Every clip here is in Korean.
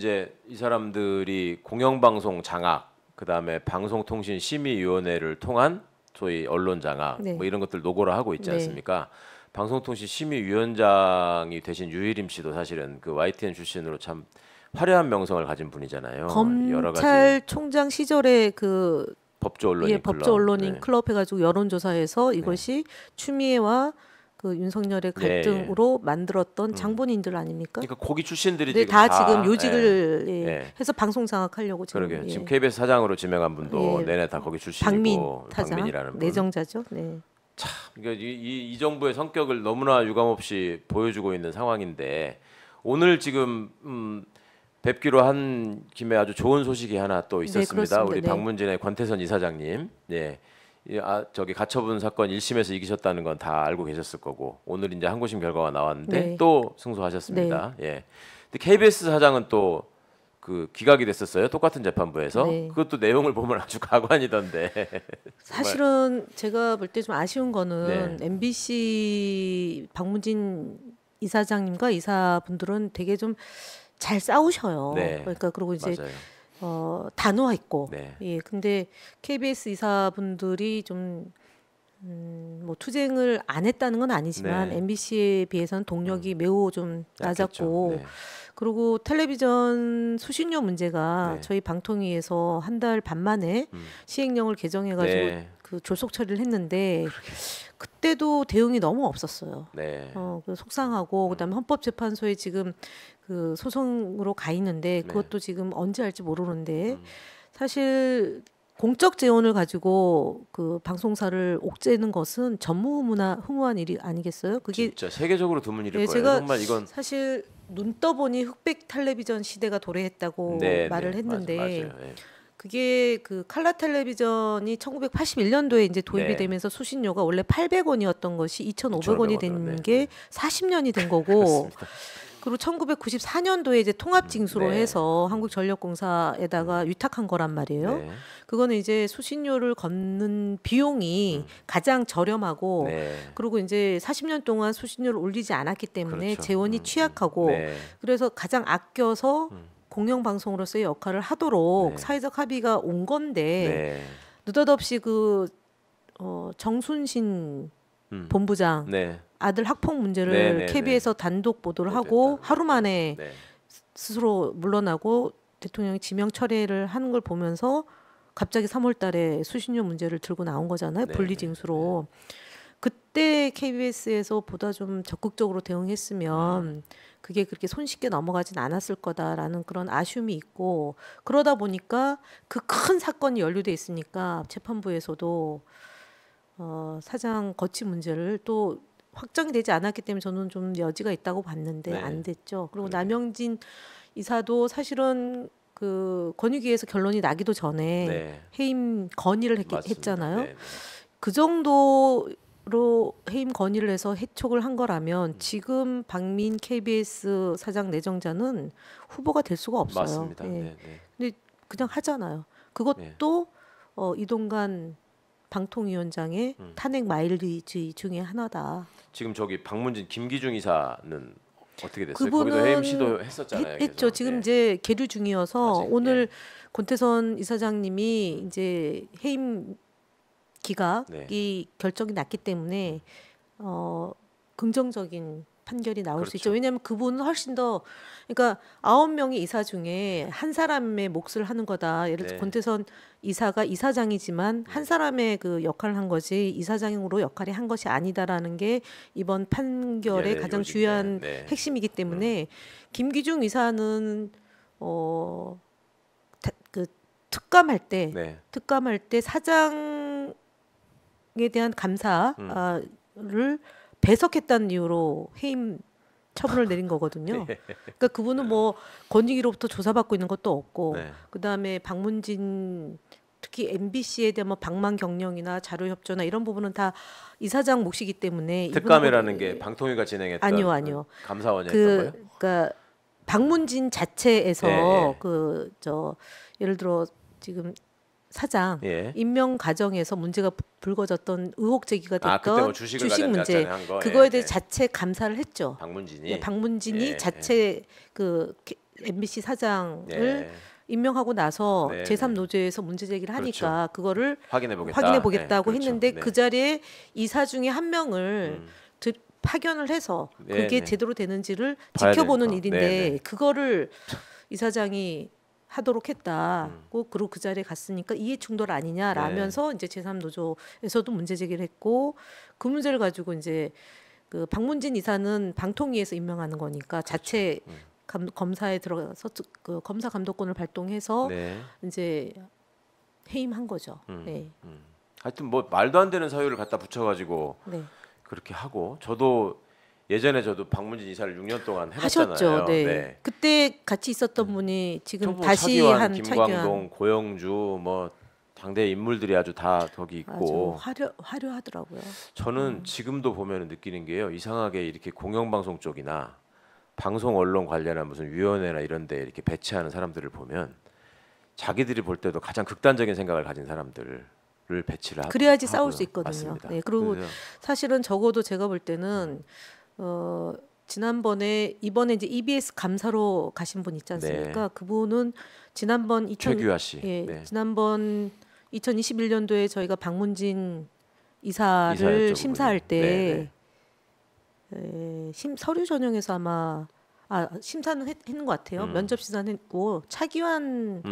이제 이 사람들이 공영방송 장악, 그다음에 방송통신심의위원회를 통한 소위 언론 장악, 네. 뭐 이런 것들 노고를 하고 있지 네. 않습니까? 방송통신심의위원장이 되신 유해림 씨도 사실은 그 YTN 출신으로 참 화려한 명성을 가진 분이잖아요. 여러 가지 검찰총장 시절에 그 법조 언론인 예, 법조 언론인 네. 클럽 해가지고 여론조사에서 이것이 추미애와 그 윤석열의 네, 갈등으로 만들었던 장본인들 아닙니까? 그러니까 거기 출신들이 네, 지금 다 지금 요직을 예, 예, 예. 해서 방송 장악하려고 지금 그러게요. 예. 지금 KBS 사장으로 지명한 분도 예. 내내 다 거기 출신이고 박민 타장 박민이라는 분. 내정자죠. 네. 그러니까 이 정부의 성격을 너무나 유감없이 보여주고 있는 상황인데 오늘 지금 뵙기로 한 김에 아주 좋은 소식이 하나 또 있었습니다. 그렇습니다. 우리 네. 박문진의 권태선 이사장님, 예, 저기 가처분 사건 1심에서 이기셨다는 건 다 알고 계셨을 거고 오늘 이제 항고심 결과가 나왔는데 네. 또 승소하셨습니다. 예, 근데 KBS 사장은 또 그 기각이 됐었어요. 똑같은 재판부에서. 네. 그것도 내용을 보면 아주 가관이던데. 사실은 제가 볼 때 좀 아쉬운 거는 네. MBC 박문진 이사장님과 이사분들은 되게 좀 잘 싸우셔요. 네. 그러니까 그리고 이제 맞아요. 단호했고, 네. 예, 근데 KBS 이사분들이 좀 뭐 투쟁을 안 했다는 건 아니지만 네. MBC에 비해서는 동력이 매우 좀 낮았고, 네. 그리고 텔레비전 수신료 문제가 네. 저희 방통위에서 한 달 반 만에 시행령을 개정해가지고 네. 그 졸속 처리를 했는데 그때도 대응이 너무 없었어요. 네. 그 속상하고 그다음에 헌법재판소에 지금 그 소송으로 가 있는데 그것도 지금 언제 할지 모르는데 사실 공적 재원을 가지고 그 방송사를 옥죄는 것은 전무후무한 일이 아니겠어요? 그게 진짜 세계적으로 드문 일일 예, 거예요. 제가 정말 이건 사실 눈 떠보니 흑백 텔레비전 시대가 도래했다고 네, 말을 네, 했는데 맞아요. 예. 그게 그 칼라 텔레비전이 1981년도에 이제 도입이 네. 되면서 수신료가 원래 800원이었던 것이 2,500원이 2,500원으로, 된 네. 게 40년이 된 거고 그리고 1994년도에 이제 통합징수로 네. 해서 한국전력공사에다가 위탁한 거란 말이에요. 네. 그거는 이제 수신료를 걷는 비용이 가장 저렴하고 네. 그리고 이제 40년 동안 수신료를 올리지 않았기 때문에 그렇죠. 재원이 취약하고 네. 그래서 가장 아껴서 공영방송으로서의 역할을 하도록 네. 사회적 합의가 온 건데 네. 느닷없이 그 정순신 본부장 네. 아들 학폭 문제를 네, 네, KBS에서 단독 보도를 하고 못했다. 하루 만에 네. 스스로 물러나고 대통령이 지명 철회를 하는 걸 보면서 갑자기 3월 달에 수신료 문제를 들고 나온 거잖아요. 네, 분리징수로. 그때 KBS에서 보다 좀 적극적으로 대응했으면 그게 그렇게 손쉽게 넘어가진 않았을 거다라는 그런 아쉬움이 있고 그러다 보니까 그 큰 사건이 연루돼 있으니까 재판부에서도 사장 거치 문제를 또 확정이 되지 않았기 때문에 저는 좀 여지가 있다고 봤는데 네. 안 됐죠. 그리고 남영진 이사도 사실은 그 권익위에서 결론이 나기도 전에 네. 해임 건의를 맞습니다. 했잖아요. 네. 그 정도로 해임 건의를 해서 해촉을 한 거라면 지금 박민 KBS 사장 내정자는 후보가 될 수가 없어요. 맞습니다. 예. 네. 네. 근데 그냥 하잖아요. 그것도 이동관 방통위원장의 탄핵 마일리지 중에 하나다. 지금 저기 박문진 김기중 이사는 어떻게 됐어요? 그분은 거기도 해임 시도했었잖아요. 했죠. 계속. 지금 네. 이제 계류 중이어서 아직, 오늘 권태선 이사장님이 이제 해임 기각이 결정이 났기 때문에 긍정적인 판결이 나올 수 있죠. 그렇죠. 왜냐하면 그분은 훨씬 더 그러니까 9명의 이사 중에 한 사람의 몫을 하는 거다. 예를 들어 네. 권태선 이사가 이사장이지만 한 사람의 그 역할을 한 거지 이사장으로 역할이 한 것이 아니다라는 게 이번 판결의 네, 가장 요즘에, 중요한 네. 핵심이기 때문에 김기중 이사는 그 특감할 때 네. 사장에 대한 감사를 배석했다는 이유로 해임 처분을 내린 거거든요. 그러니까 그분은 뭐 권익위로부터 조사받고 있는 것도 없고 네. 그다음에 박문진 특히 MBC에 대한 뭐 방만 경영이나 자료 협조나 이런 부분은 다 이사장 몫이기 때문에 특감이라는 게 방통위가 진행했던 아니요. 감사원이었던 거예요? 그러니까 박문진 자체에서 예. 예를 들어 지금 사장 예. 임명 과정에서 문제가 불거졌던 의혹 제기가 그때 됐던 뭐 주식을 주식 문제 한 거. 그거에 예, 대해 예. 자체 감사를 했죠. 박문진이 예, 박문진이 예, 자체 그 MBC 사장을 예. 임명하고 나서 네, 제3노조에서 문제 제기를 하니까 그거를 확인해 보겠다. 확인해 보겠다고 네, 그렇죠. 했는데 네. 그 자리에 이사 중에 한 명을 파견을 해서 네, 그게 네. 제대로 되는지를 봐야 지켜보는 되니까. 일인데 네, 네. 그거를 이사장이 하도록 했다고 그리고 그 자리에 갔으니까 이해 충돌 아니냐라면서 이제 제3노조에서도 문제 제기를 했고 그 문제를 가지고 이제 그 박문진 이사는 방통위에서 임명하는 거니까 자체 검사에 들어가서 그 검사 감독권을 발동해서 네. 이제 해임한 거죠. 네. 하여튼 뭐 말도 안 되는 사유를 갖다 붙여가지고 네. 그렇게 하고 예전에 저도 박문진 이사를 6년 동안 해봤잖아요. 하셨죠. 네. 그때 같이 있었던 분이 지금 뭐 다시 차기환, 한 김광동, 고영주 뭐 당대 인물들이 아주 다 거기 있고 아주 화려하더라고요. 저는 지금도 보면 느끼는 게요. 이상하게 이렇게 공영방송 쪽이나 방송 언론 관련한 무슨 위원회나 이런 데 이렇게 배치하는 사람들을 보면 자기들이 볼 때도 가장 극단적인 생각을 가진 사람들을 배치를 그래야지 하고요. 싸울 수 있거든요. 맞습니다. 네. 그리고 그래서 사실은 적어도 제가 볼 때는 이번에 이제 EBS 감사로 가신 분 있지 않습니까? 그분은 지난번 최규하 씨. 예, 네. 지난번 2021년도에 저희가 박문진 이사를 이사였죠, 심사할 그분이. 때 서류 전형에서 아마 심사는 했는 것 같아요. 면접 심사는 했고 차기환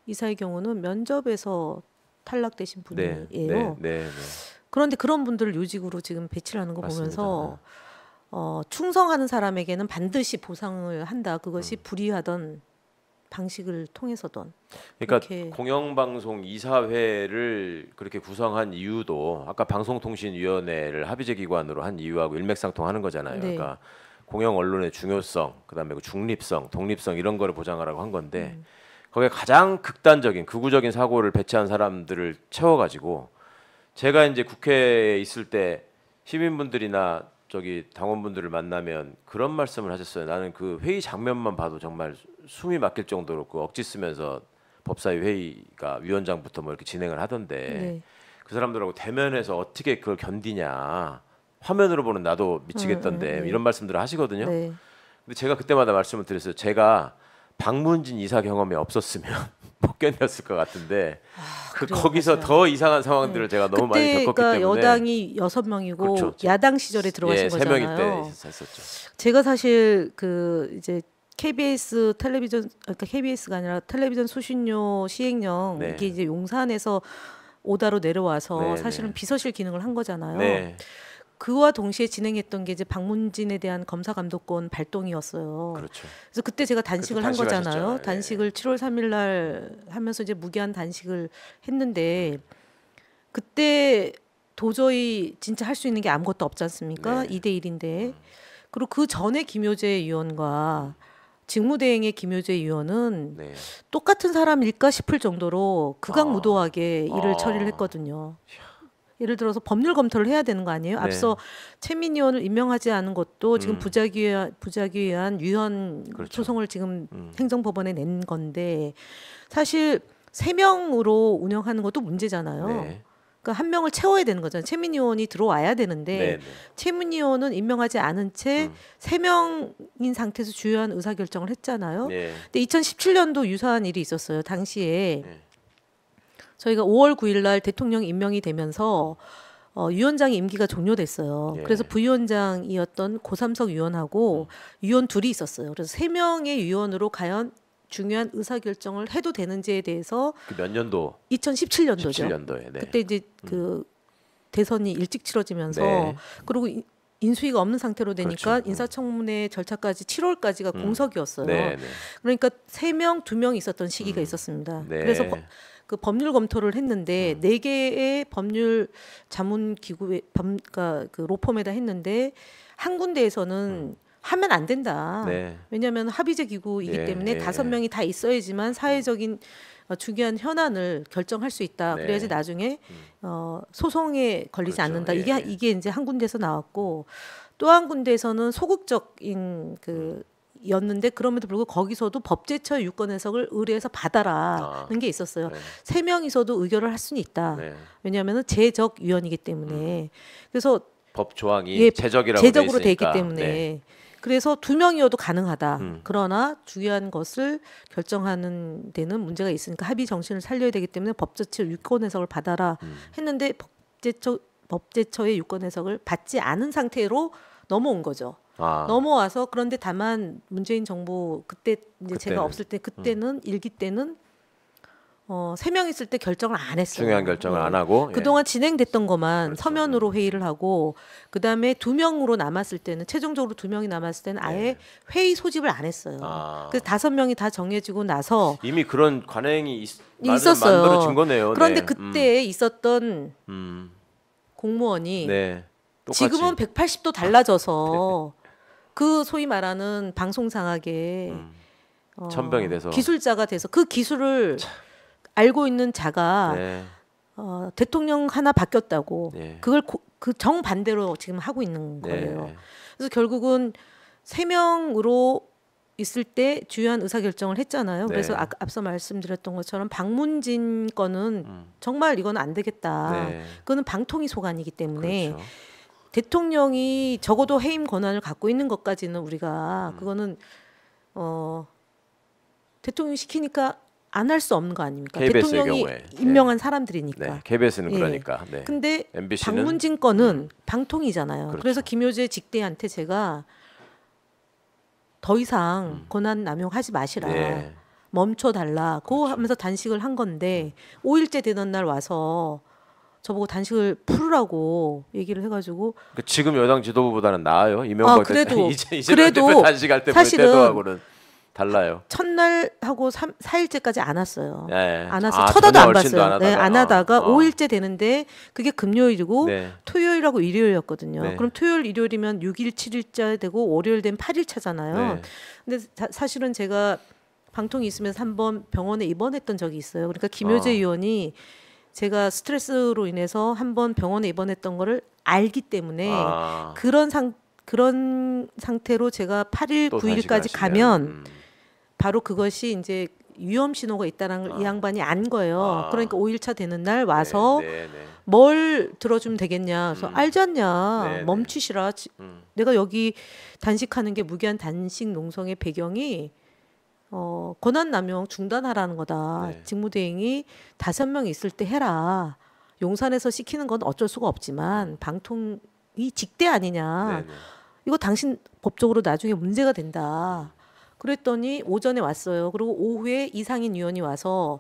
이사의 경우는 면접에서 탈락되신 분이에요. 네. 그런데 그런 분들을 요직으로 지금 배치를 하는 거 맞습니다. 보면서 충성하는 사람에게는 반드시 보상을 한다. 그것이 불이하던 방식을 통해서든. 그러니까 이렇게. 공영방송 이사회를 그렇게 구성한 이유도 아까 방송통신위원회를 합의제 기관으로 한 이유하고 일맥상통하는 거잖아요. 네. 그러니까 공영 언론의 중요성, 그다음에 그 중립성, 독립성 이런 거를 보장하라고 한 건데 거기에 가장 극단적인 극우적인 사고를 배치한 사람들을 채워가지고 제가 이제 국회에 있을 때 시민분들이나 저기 당원분들을 만나면 그런 말씀을 하셨어요. 나는 그 회의 장면만 봐도 정말 숨이 막힐 정도로 그 억지 쓰면서 법사위 회의가 위원장부터 뭐 이렇게 진행을 하던데 네. 그 사람들하고 대면해서 어떻게 그걸 견디냐. 화면으로 보는 나도 미치겠던데 이런 말씀들을 하시거든요. 네. 근데 제가 그때마다 말씀을 드렸어요. 제가 박문진 이사 경험이 없었으면 못 견뎠을 것 같은데 그래요, 거기서 맞아요. 더 이상한 상황들을 제가 너무 많이 겪었기 그때가 때문에 여당이 6명이고 그렇죠. 야당 시절에 들어가신 예, 거잖아요. 3명일 때 했었죠. 제가 사실 그 이제 KBS 텔레비전 그러니까 KBS가 아니라 텔레비전 수신료 시행령 네. 이게 이제 용산에서 오다로 내려와서 네, 사실은 네. 비서실 기능을 한 거잖아요. 네. 그와 동시에 진행했던 게 이제 박문진에 대한 검사 감독권 발동이었어요. 그렇죠. 그래서 그때 제가 단식을 한 거잖아요. 단식하셨잖아요. 단식을 7월 3일 날 하면서 이제 무기한 단식을 했는데 그때 도저히 진짜 할 수 있는 게 아무것도 없지 않습니까? 네. 2대 1인데. 그리고 그 전에 김효재 의원과 직무대행의 김효재 의원은 네. 똑같은 사람일까 싶을 정도로 극악무도하게 일을 처리를 했거든요. 예를 들어서 법률 검토를 해야 되는 거 아니에요? 네. 앞서 최민희 의원을 임명하지 않은 것도 지금 부작위한 위헌 그렇죠. 소송을 지금 행정법원에 낸 건데 사실 3명으로 운영하는 것도 문제잖아요. 네. 그러니까 한 명을 채워야 되는 거잖아요. 최민희 의원이 들어와야 되는데 네. 네. 최민희 의원은 임명하지 않은 채 3명인 상태에서 주요한 의사결정을 했잖아요. 네. 근데 2017년도 유사한 일이 있었어요. 당시에 네. 저희가 5월 9일 날 대통령 임명이 되면서 위원장의 임기가 종료됐어요. 예. 그래서 부위원장이었던 고삼석 위원하고 위원 둘이 있었어요. 그래서 3명의 위원으로 과연 중요한 의사결정을 해도 되는지에 대해서 그 몇 년도? 2017년도죠. 17년도에. 네. 그때 이제 그 대선이 일찍 치러지면서 네. 그리고 인수위가 없는 상태로 되니까 그렇죠. 인사청문회 절차까지 7월까지가 공석이었어요. 네. 네. 그러니까 3명, 2명 있었던 시기가 있었습니다. 네. 그래서 그 법률 검토를 했는데 4개의 법률 자문 기구에 그러니까 그 로펌에다 했는데 한 군데에서는 하면 안 된다. 네. 왜냐하면 합의제 기구이기 예, 때문에 예, 5명이 다 있어야지만 사회적인 중요한 현안을 결정할 수 있다. 네. 그래야지 나중에 소송에 걸리지 그렇죠. 않는다. 예, 이게 예. 이게 이제 한 군데에서 나왔고 또 한 군데에서는 소극적인 였는데 그럼에도 불구하고 거기서도 법제처의 유권 해석을 의뢰해서 받아라는 게 있었어요. 네. 3명이서도 의결을 할 수는 있다. 네. 왜냐하면 제적 위원이기 때문에 그래서 법 조항이 예, 제적이라고 제적으로 돼 있기 있으니까. 때문에 네. 그래서 2명이어도 가능하다. 음. 그러나 중요한 것을 결정하는 데는 문제가 있으니까 합의 정신을 살려야 되기 때문에 법제처 유권 해석을 받아라 했는데 법제처의 유권 해석을 받지 않은 상태로 넘어온 거죠. 아. 넘어와서 그런데 다만 문재인 정부 그때 이제 제가 그때는. 없을 때 그때는 일기 때는 3명 있을 때 결정을 안 했어요. 중요한 결정을 예. 안 하고 그동안 진행됐던 것만 그렇죠. 서면으로 회의를 하고 그다음에 2명으로 남았을 때는 최종적으로 2명이 남았을 때는 아예 회의 소집을 안 했어요. 아. 그래서 5명이 다 정해지고 나서 이미 그런 관행이 있었어요. 만들어진 거네요. 그런데 네. 그때 있었던 음. 공무원이 네. 똑같이. 지금은 180도 달라져서 그 소위 말하는 방송상학의 천병이 돼서 기술자가 돼서 그 기술을 알고 있는 자가 네. 대통령 하나 바뀌었다고 네. 그걸 그 정반대로 지금 하고 있는 네. 거예요. 그래서 결국은 3명으로 있을 때 주요한 의사결정을 했잖아요. 네. 그래서 앞서 말씀드렸던 것처럼 박문진 건은 정말 이건 안 되겠다. 네. 그거는 방통위 소관이기 때문에 그렇죠. 대통령이 적어도 해임 권한을 갖고 있는 것까지는 우리가 그거는 대통령이 시키니까 안 할 수 없는 거 아닙니까? KBS 의 대통령이 경우에. 임명한 사람들이니까. 네. KBS는 예. 그러니까. 네. 근데 MBC는 박문진 건은 방통위잖아요. 그렇죠. 그래서 김효재 직대한테 제가 더 이상 권한 남용하지 마시라. 네. 멈춰달라고 하면서 단식을 한 건데 5일째 되는 날 와서 저보고 단식을 풀으라고 얘기를 해가지고 그 지금 여당 지도부보다는 나아요. 이명박 그래도 이재명 대표 단식할 때 사실은 때도하고는 달라요. 첫날 하고 4일째까지 안 왔어요. 네. 안 왔어요. 아, 쳐다도 전혀 안 얼씬도 봤어요. 안 네, 하다가. 안 하다가 어. 5일째 되는데 그게 금요일이고 네. 토요일하고 일요일이었거든요. 네. 그럼 토요일, 일요일이면 6일, 7일째 되고 월요일 되면 8일 차잖아요. 네. 근데 사실은 제가 방통이 있으면서 한번 병원에 입원했던 적이 있어요. 그러니까 김효재 의원이 제가 스트레스로 인해서 한번 병원에 입원했던 거를 알기 때문에 아. 그런 상태로 제가 8일, 또 9일까지 단식을 가면 하시면, 바로 그것이 이제 위험 신호가 있다는 걸 이 양반이 안 거예요. 아. 그러니까 5일차 되는 날 와서 네, 네, 네. 뭘 들어주면 되겠냐. 그래서 알지 않냐. 네, 네. 멈추시라. 내가 여기 단식하는 게 무기한 단식 농성의 배경이 권한 남용 중단하라는 거다. 네. 직무대행이 5명 있을 때 해라. 용산에서 시키는 건 어쩔 수가 없지만 방통이 직대 아니냐. 네, 네. 이거 당신 법적으로 나중에 문제가 된다. 그랬더니 오전에 왔어요. 그리고 오후에 이상인 위원이 와서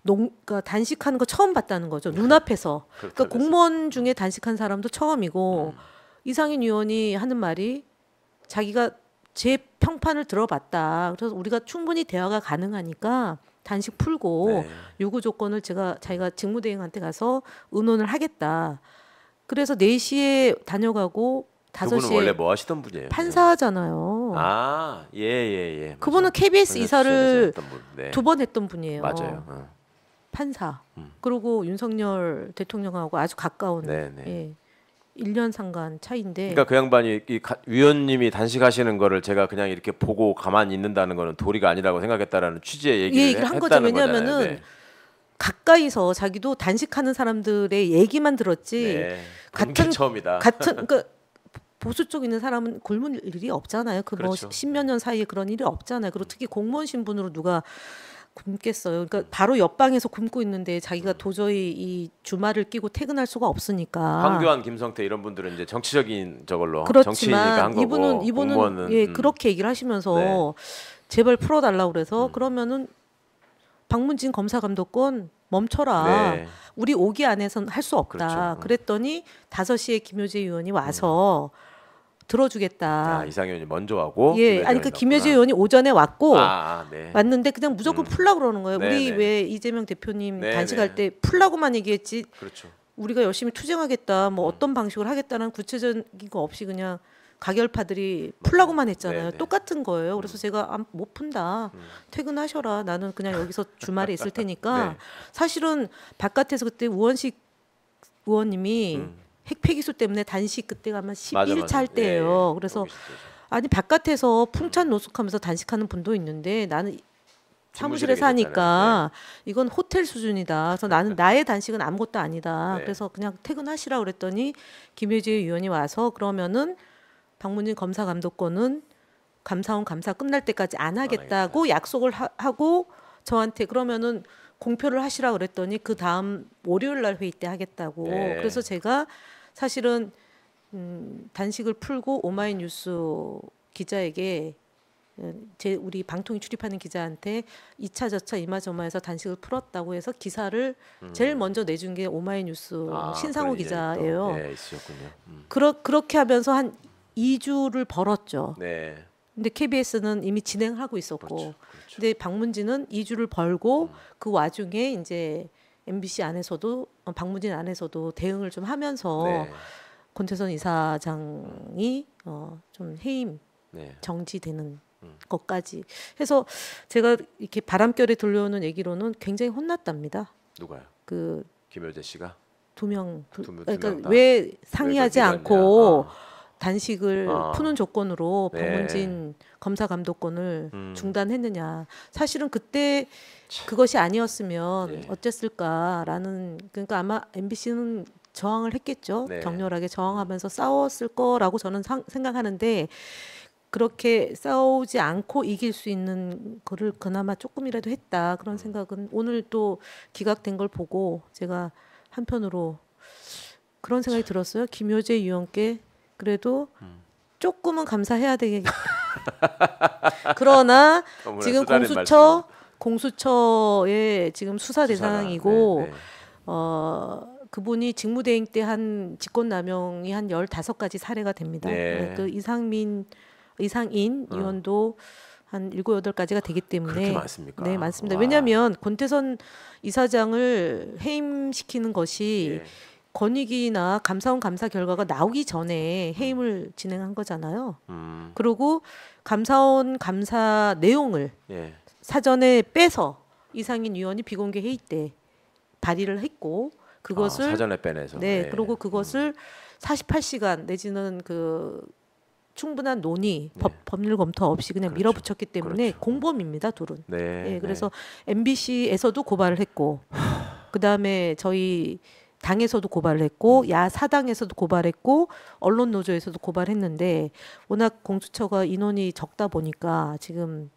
그러니까 단식하는 거 처음 봤다는 거죠. 눈앞에서. 그러니까 그렇죠. 공무원 중에 단식한 사람도 처음이고 이상인 위원이 하는 말이 자기가 제 평판을 들어봤다. 그래서 우리가 충분히 대화가 가능하니까 단식 풀고 네. 요구 조건을 자기가 직무대행한테 가서 의논을 하겠다. 그래서 4시에 다녀가고 그분은 5시에 원래 뭐 하시던 분이에요? 판사잖아요. 아, 예, 예, 예. 그분은 맞아. KBS 이사를 했던 분. 네. 2번 했던 분이에요. 맞아요. 판사. 그리고 윤석열 대통령하고 아주 가까운 네, 네. 예, 1년 상관 차이인데 그러니까 그 양반이 위원님이 단식하시는 거를 제가 그냥 이렇게 보고 가만히 있는다는 거는 도리가 아니라고 생각했다라는 취지의 얘기를 한 거죠. 했다는 왜냐하면은 거잖아요. 네. 가까이서 자기도 단식하는 사람들의 얘기만 들었지 네. 그런 게 처음이다. 그러니까 보수 쪽 있는 사람은 굶을 일이 없잖아요. 그 뭐 그렇죠. 10몇 년 사이에 그런 일이 없잖아요. 그리고 특히 공무원 신분으로 누가 굶겠어요. 그러니까 바로 옆방에서 굶고 있는데 자기가 도저히 이 주말을 끼고 퇴근할 수가 없으니까. 황교안, 김성태 이런 분들은 이제 정치적인 저걸로 정치니까 그렇지만 한 거고 이분은 공무원은 예 그렇게 얘기를 하시면서 네. 제발 풀어달라고 그래서 그러면은 박문진 검사감독권 멈춰라. 네. 우리 5기 안에선 할 수 없다. 그렇죠. 그랬더니 5시에 김효재 의원이 와서 들어주겠다. 아, 이상현이 먼저 하고 예, 아니 그 김효재 의원이 오전에 왔고 네. 왔는데 그냥 무조건 풀라 그러는 거예요. 네, 우리 네. 왜 이재명 대표님 네, 단식할 네. 때 풀라고만 얘기했지 그렇죠. 우리가 열심히 투쟁하겠다. 뭐 어떤 방식으로 하겠다는 구체적인 거 없이 그냥 가결파들이 풀라고만 했잖아요. 네, 네. 똑같은 거예요. 그래서 제가 못 푼다. 퇴근하셔라. 나는 그냥 여기서 주말에 있을 테니까. 네. 사실은 바깥에서 그때 우원식 의원님이 핵폐기수 때문에 단식 그때가 아마 11차 할 때예요. 그래서 아니 바깥에서 풍찬 노숙하면서 단식하는 분도 있는데 나는 사무실에 사니까 이건 호텔 수준이다. 그래서 나는 나의 단식은 아무것도 아니다. 네. 그래서 그냥 퇴근하시라 그랬더니 김효재 의원이 와서 그러면은 박문진 검사 감독권은 감사원 감사 끝날 때까지 안 하겠다고 하겠다. 약속을 하고 저한테 그러면은 공표를 하시라 그랬더니 그 다음 월요일 날 회의 때 하겠다고. 네. 그래서 제가 사실은 단식을 풀고 오마이뉴스 기자에게 우리 방통위 출입하는 기자한테 2차 저차 이마저마해서 단식을 풀었다고 해서 기사를 제일 먼저 내준 게 오마이뉴스 신상호 그런 일이 기자예요. 또, 네, 있으셨군요. 그렇게 하면서 한 2주를 벌었죠. 네. 근데 KBS는 이미 진행하고 있었고, 그렇죠. 근데 방문진은 2주를 벌고 그 와중에 이제 MBC 안에서도 방문진 안에서도 대응을 좀 하면서 네. 권태선 이사장이 좀 해임 네. 정지되는 것까지 해서 제가 이렇게 바람결에 들려오는 얘기로는 굉장히 혼났답니다. 누가요? 그 김효재 씨가? 두 명, 두 명 그러니까 다. 왜 상의하지 왜 않고 밀었냐. 단식을 푸는 조건으로 네. 방문진 검사 감독권을 중단했느냐. 사실은 그때 참. 그것이 아니었으면 네. 어땠을까라는, 그러니까 아마 MBC는 저항을 했겠죠. 네. 격렬하게 저항하면서 싸웠을 거라고 저는 생각하는데 그렇게 싸우지 않고 이길 수 있는 거를 그나마 조금이라도 했다. 그런 생각은 오늘 또 기각된 걸 보고 제가 한편으로 그런 생각이 들었어요. 김효재 의원께 그래도 조금은 감사해야 되겠다. 그러나 너무나 지금 쓰다린 공수처의 지금 수사 대상이고 네, 네. 그분이 직무대행 때 한 직권남용이 한 15가지 사례가 됩니다. 네. 그 이상인 의원도 한 7, 8가지가 되기 때문에 그렇게 많습니까? 네, 많습니다. 와. 왜냐하면 권태선 이사장을 해임시키는 것이 예. 권익위나 감사원 감사 결과가 나오기 전에 해임을 진행한 거잖아요. 그리고 감사원 감사 내용을 예. 사전에 빼서 이상인 의원이 비공개 회의 때 발의를 했고 그것을 사전에 빼내서. 네, 예. 그리고 그것을 48시간 내지는 그 충분한 논의, 네. 법률 검토 없이 그냥 그렇죠. 밀어붙였기 때문에 그렇죠. 공범입니다, 둘은. 네. 예, 그래서 MBC에서도 고발을 했고, 그 다음에 저희 당에서도 고발을 했고, 야사당에서도 고발했고, 언론 노조에서도 고발했는데 워낙 공수처가 인원이 적다 보니까 지금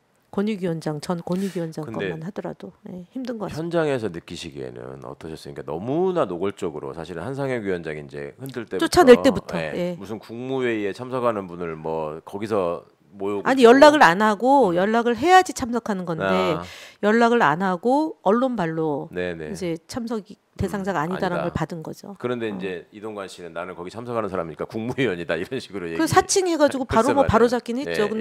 전 권익위원장 근데 것만 하더라도 힘든 것 같습니다. 현장에서 느끼시기에는 어떠셨어요? 그러니까 너무나 노골적으로 사실은 한상혁 위원장이 이제 흔들 때부터 쫓아낼 때부터, 예, 예. 무슨 국무회의에 참석하는 분을 뭐 거기서 모여고 아니 연락을 안 하고 연락을 해야지 참석하는 건데 아. 연락을 안 하고 언론발로 네네. 이제 참석이 대상자가 아니다라는 아니다. 걸 받은 거죠. 그런데 이제 이동관 씨는 나는 거기 참석하는 사람이니까 국무위원이다 이런 식으로 얘기. 그 사칭해가지고 바로 글쎄 뭐 바로 말이에요. 잡긴 했죠. 예,